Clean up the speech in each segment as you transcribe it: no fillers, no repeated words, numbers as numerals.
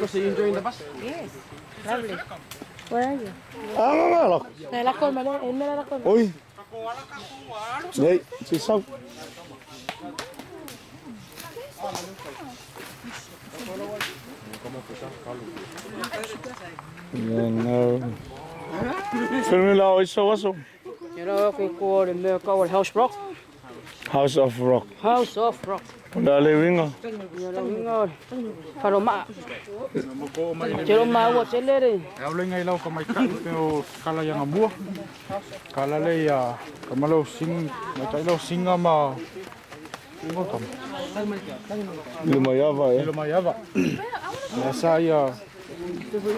Was he enjoying the bus? Yes. Lovely. Where are you? Look. Này là con mà đây, em là con. Oi. Đấy, chị xong. Formula is so awesome. You know, we call the House Rock. House of Rock. House of Rock. Đã living à? You know, ngồi. Paloma. Paloma what sẽ đi. Áo lên ngay lâu có mấy cạnh kêu kala yang mua. Kala lấy cái lâu sinh mấy cái lâu sinh mà ngon cầm. Lumaya vậy.Ilo mai ava. Là sai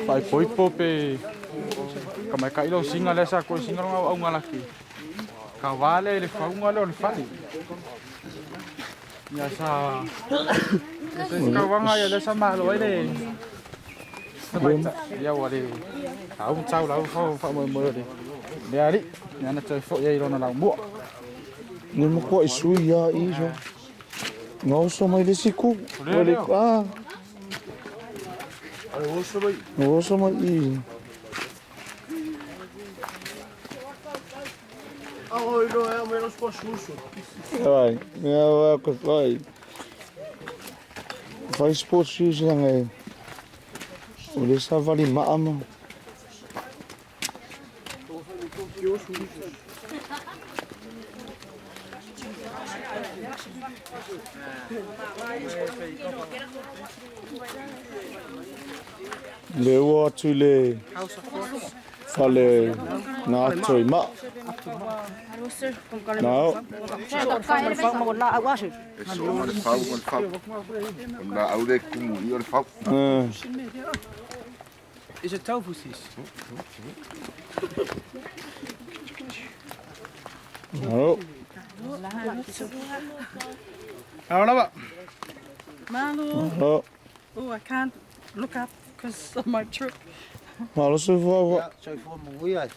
phải phối pope. Cái mấy cái lâu sinh là sao coi sinh ông là kì. Cả vale le phóng ngalo le phát. Nhà sa. Cái vang ai là sao mà lối đây. Ya wali. Ông sao là phong mơ đi. Để đi. Nhà nó chơi phội dây rồi nó làm bụa. Nhưng mà coi suy ya ý rồi. Ngau so mai desi ku. Balik ah. Ngau so mai i. Ôi rồi em mới nó có susu. Vai, meu é vai. Vai sports shoes yang ai. Olha essa vale mama. Leo atule. Fale na toi ma. Não. Is het tofu sis? Não. Ano ba? Malu. Oh. Oh, I can't look up because of my trip. Malo se voa. Chơi phô một quý rồi.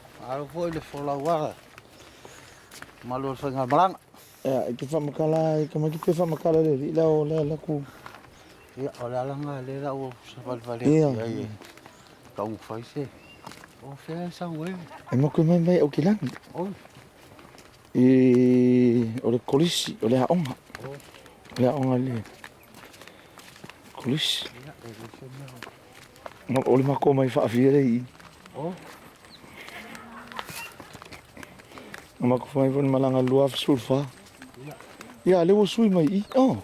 Phô là phô lâu quá rồi. Mà luôn phải ngồi băng. Que fa makala, como que pe fa makala le la ku. Ya, ora la nga le la o sa vale. Ia. Tông phải xe. O fe sao vậy? E mo que mai o kilang. Ôi. E o le kolisi, o le aonga. Le aonga le. Kolisi. No o le mako mai fa afia i. Oh. O mako fa mai von malanga lua sulfa. Ya le wo sui mai i. Oh.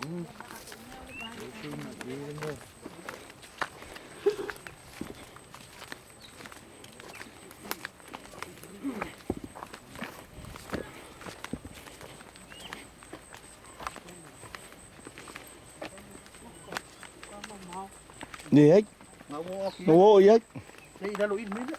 Gì hết? Nó vô gì hết? Đây đã lỗi ít mấy nữa.